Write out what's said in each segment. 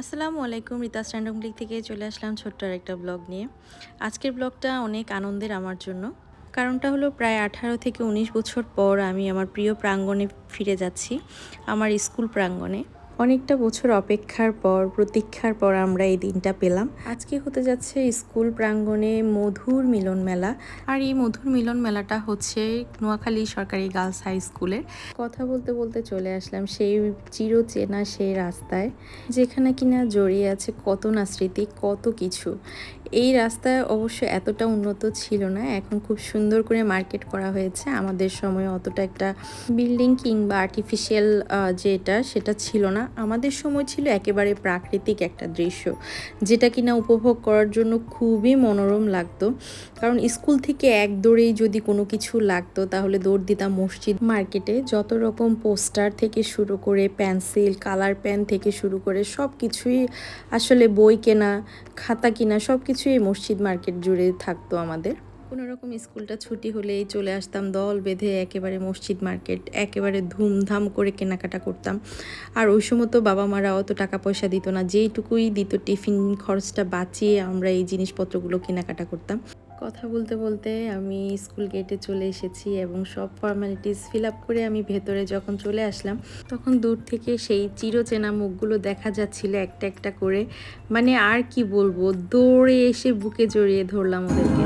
আসসালামু আলাইকুম। রিতাস random click থেকে চলে আসলাম ছোট্ট আরেকটা ব্লগ নিয়ে। আজকের ব্লগটা অনেক আনন্দের আমার জন্য। কারণটা হলো প্রায় 18 থেকে 19 বছর পর আমি আমার প্রিয় প্রাঙ্গণে ফিরে যাচ্ছি, আমার স্কুল প্রাঙ্গণে। অনেকটা বছর অপেক্ষার পর, প্রতীক্ষার পর আমরা এই দিনটা পেলাম। আজকে হতে যাচ্ছে স্কুল প্রাঙ্গণে মধুর মিলন মেলা। আর এই মধুর মিলন মেলাটা হচ্ছে নোয়াখালী সরকারি গার্লস হাই স্কুলের। কথা বলতে বলতে চলে আসলাম সেই চিরচেনা সেই রাস্তায়, যেখানে কিনা জড়িয়ে আছে কত না স্মৃতি, কত কিছু। এই রাস্তায় অবশ্য এতটা উন্নত ছিল না, এখন খুব সুন্দর করে মার্কেট করা হয়েছে। আমাদের সময় অতটা একটা বিল্ডিং কিংবা আর্টিফিশিয়াল যেটা সেটা ছিল না। আমাদের সময় ছিল একেবারে প্রাকৃতিক একটা দৃশ্য, যেটা কিনা উপভোগ করার জন্য খুবই মনোরম লাগতো। কারণ স্কুল থেকে এক দৌড়েই যদি কোনো কিছু লাগতো তাহলে দৌড় দিতাম মসজিদ মার্কেটে। যত রকম পোস্টার থেকে শুরু করে পেন্সিল, কালার পেন থেকে শুরু করে সব কিছুই, আসলে বই কেনা, খাতা কিনা সব কিছুই মসজিদ মার্কেট জুড়ে থাকতো আমাদের। কোনো রকম স্কুলটা ছুটি হলেই চলে আসতাম দল বেঁধে একেবারে মসজিদ মার্কেট, একেবারে ধুমধাম করে কেনাকাটা করতাম। আর ওই সময় তো বাবা মারা অত টাকা পয়সা দিত না, যেইটুকুই দিত টিফিন খরচটা বাঁচিয়ে আমরা এই জিনিসপত্রগুলো কেনাকাটা করতাম। কথা বলতে বলতে আমি স্কুল গেটে চলে এসেছি এবং সব ফর্মালিটিস ফিল আপ করে আমি ভেতরে যখন চলে আসলাম, তখন দূর থেকে সেই চিরচেনা মুখগুলো দেখা যাচ্ছিল একটা একটা করে। মানে আর কি বলবো, দৌড়ে এসে বুকে জড়িয়ে ধরলাম ওদেরকে।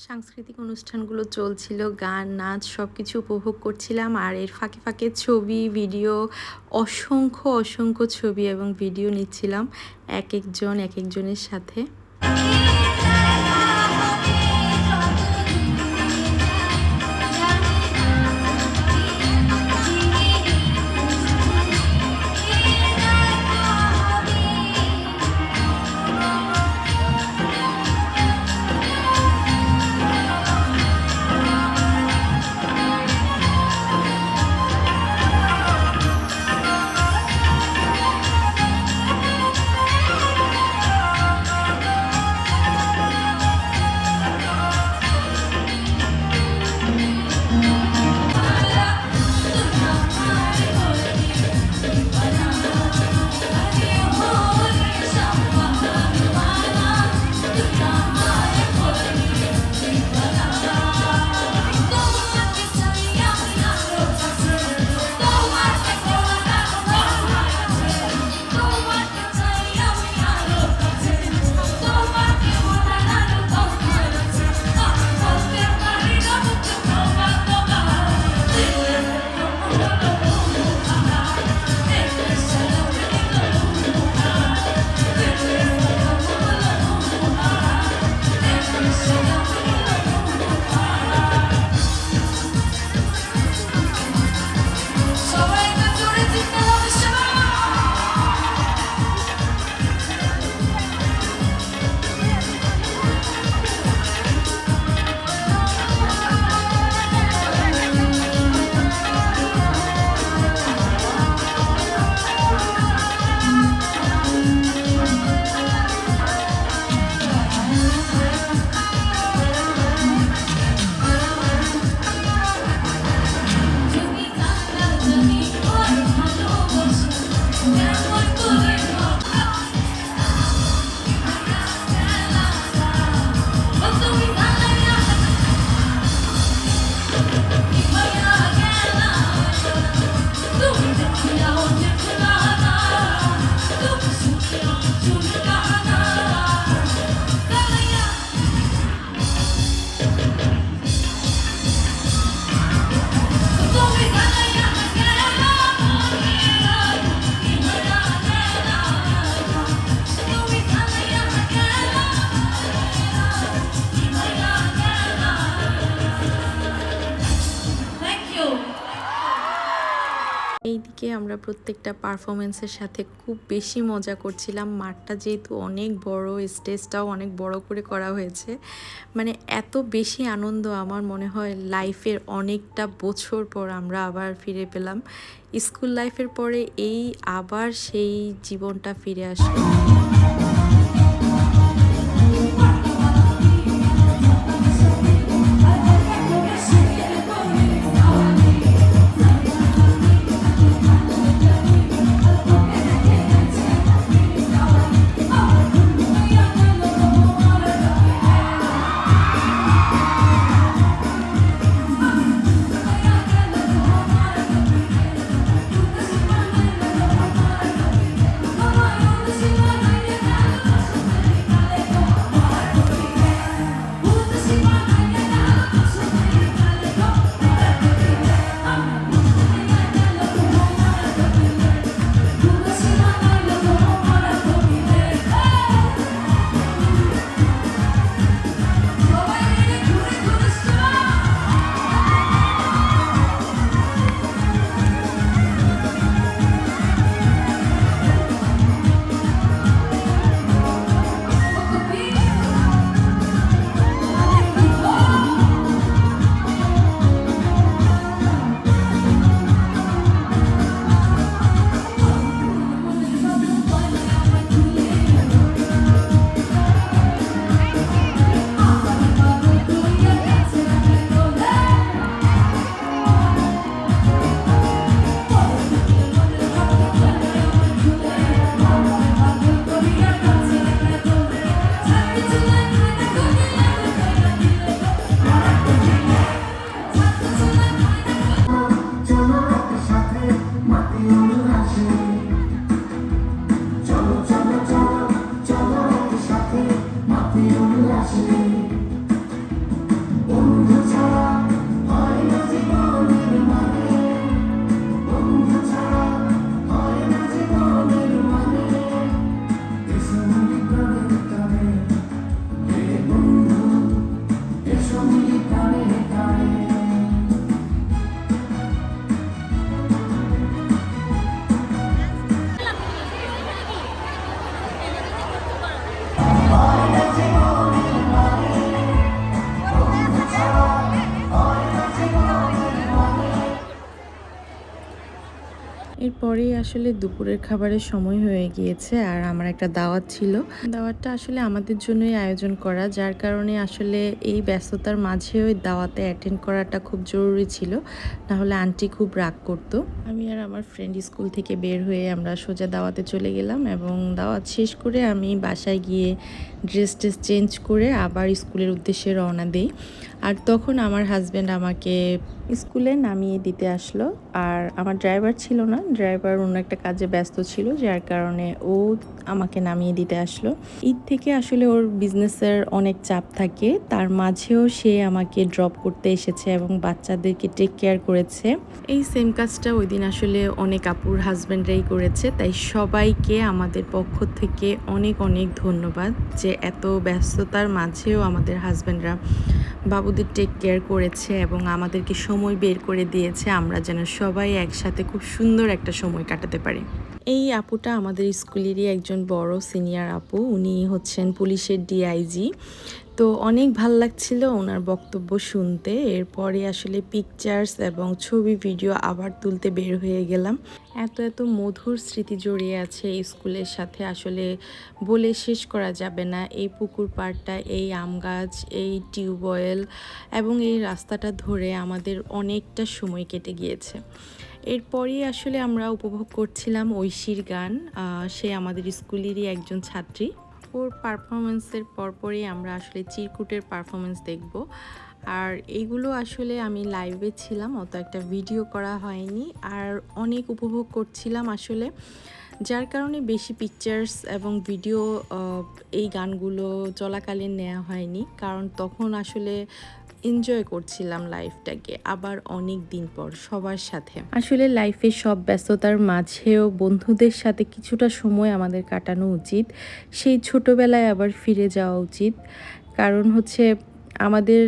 সাংস্কৃতিক অনুষ্ঠানগুলো চলছিল, গান নাচ সব কিছু উপভোগ করছিলাম। আর এর ফাঁকে ফাঁকে ছবি ভিডিও, অসংখ্য অসংখ্য ছবি এবং ভিডিও নিচ্ছিলাম এক একজনের সাথে। এইদিকে আমরা প্রত্যেকটা পারফরমেন্সের সাথে খুব বেশি মজা করছিলাম। মাঠটা যেহেতু অনেক বড়, স্টেজটাও অনেক বড় করে করা হয়েছে, মানে এত বেশি আনন্দ আমার মনে হয় লাইফের অনেকটা বছর পর আমরা আবার ফিরে পেলাম। স্কুল লাইফের পরে এই আবার সেই জীবনটা ফিরে আসলো। এরপরেই আসলে দুপুরের খাবারের সময় হয়ে গিয়েছে আর আমার একটা দাওয়াত ছিল। দাওয়াতটা আসলে আমাদের জন্যই আয়োজন করা, যার কারণে আসলে এই ব্যস্ততার মাঝেও ওই দাওয়াতে অ্যাটেন্ড করাটা খুব জরুরি ছিল, নাহলে আন্টি খুব রাগ করতো। আমি আর আমার ফ্রেন্ড স্কুল থেকে বের হয়ে আমরা সোজা দাওয়াতে চলে গেলাম এবং দাওয়াত শেষ করে আমি বাসায় গিয়ে ড্রেস চেঞ্জ করে আবার স্কুলের উদ্দেশ্যে রওনা দিই। আর তখন আমার হাজব্যান্ড আমাকে স্কুলে নামিয়ে দিতে আসলো। আর আমার ড্রাইভার ছিল না, ড্রাইভার অন্য একটা কাজে ব্যস্ত ছিল, যার কারণে ও আমাকে নামিয়ে দিতে আসলো। ঈদ থেকে আসলে ওর বিজনেসের অনেক চাপ থাকে, তার মাঝেও সে আমাকে ড্রপ করতে এসেছে এবং বাচ্চাদেরকে টেক কেয়ার করেছে। এই সেম কাজটা ওই দিন আসলে অনেক আপুর হাজব্যান্ডরাই করেছে, তাই সবাইকে আমাদের পক্ষ থেকে অনেক অনেক ধন্যবাদ যে এত ব্যস্ততার মাঝেও আমাদের হাজব্যান্ডরা বাবুদের টেক কেয়ার করেছে এবং আমাদেরকে সময় বের করে দিয়েছে আমরা যেন সবাই একসাথে খুব সুন্দর একটা সময় কাটাতে পারি। এই আপুটা আমাদের স্কুলেরই একজন বড় সিনিয়র আপু, উনি হচ্ছেন পুলিশের ডিআইজি। তো অনেক ভাল লাগছিল ওনার বক্তব্য শুনতে। এরপরে আসলে পিকচার্স এবং ছবি ভিডিও আবার তুলতে বের হয়ে গেলাম। এত এত মধুর স্মৃতি জড়িয়ে আছে এই স্কুলের সাথে, আসলে বলে শেষ করা যাবে না। এই পুকুর পাড়টা, এই আম গাছ, এই টিউবওয়েল এবং এই রাস্তাটা ধরে আমাদের অনেকটা সময় কেটে গিয়েছে। এরপরই আসলে আমরা উপভোগ করছিলাম ঐশীর গান। সে আমাদের স্কুলেরই একজন ছাত্রী। ওর পারফরমেন্সের পরপরই আমরা আসলে চিরকুটের পারফরমেন্স দেখব। আর এইগুলো আসলে আমি লাইভে ছিলাম, অত একটা ভিডিও করা হয়নি, আর অনেক উপভোগ করছিলাম আসলে, যার কারণে বেশি পিকচার্স এবং ভিডিও এই গানগুলো চলাকালীন নেওয়া হয়নি, কারণ তখন আসলে এনজয় করছিলাম লাইফটাকে আবার অনেক দিন পর সবার সাথে। আসলে লাইফে সব ব্যস্ততার মাঝেও বন্ধুদের সাথে কিছুটা সময় আমাদের কাটানো উচিত, সেই ছোটবেলায় আবার ফিরে যাওয়া উচিত। কারণ হচ্ছে আমাদের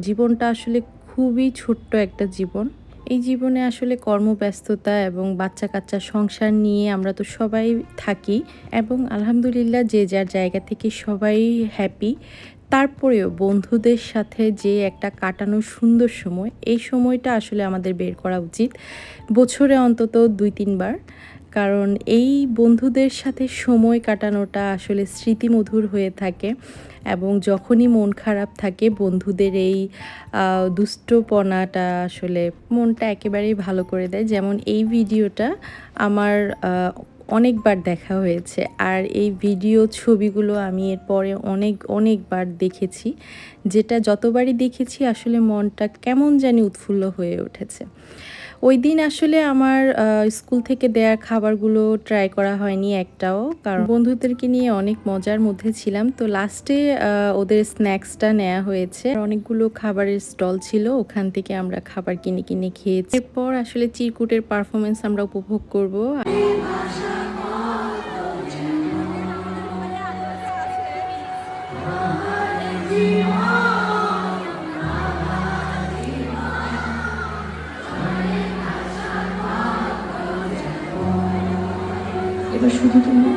জীবনটা আসলে খুবই ছোট্ট একটা জীবন। এই জীবনে আসলে কর্মব্যস্ততা এবং বাচ্চা কাচ্চা সংসার নিয়ে আমরা তো সবাই থাকি এবং আলহামদুলিল্লাহ যে যার জায়গা থেকে সবাই হ্যাপি। তারপরেও বন্ধুদের সাথে যে একটা কাটানো সুন্দর সময়, এই সময়টা আসলে আমাদের বের করা উচিত বছরে অন্তত 2-3 বার। কারণ এই বন্ধুদের সাথে সময় কাটানোটা আসলে স্মৃতিমধুর হয়ে থাকে এবং যখনই মন খারাপ থাকে বন্ধুদের এই দুষ্টপনাটা আসলে মনটা একেবারেই ভালো করে দেয়। যেমন এই ভিডিওটা আমার অনেকবার দেখা হয়েছে, আর এই ভিডিও ছবিগুলো আমি এরপরে অনেকবার দেখেছি, যেটা যতবারই দেখেছি আসলে মনটা কেমন জানি উৎফুল্ল হয়ে উঠেছে। ওই দিন আসলে আমার স্কুল থেকে দেওয়ার খাবারগুলো ট্রাই করা হয়নি একটাও, কারণ বন্ধুদেরকে নিয়ে অনেক মজার মধ্যে ছিলাম। তো লাস্টে ওদের স্ন্যাক্সটা নেওয়া হয়েছে, অনেকগুলো খাবারের স্টল ছিল, ওখান থেকে আমরা খাবার কিনে কিনে খেয়েছি। এরপর আসলে চিরকুটের পারফরমেন্স আমরা উপভোগ করব। এবার শুধু তুমি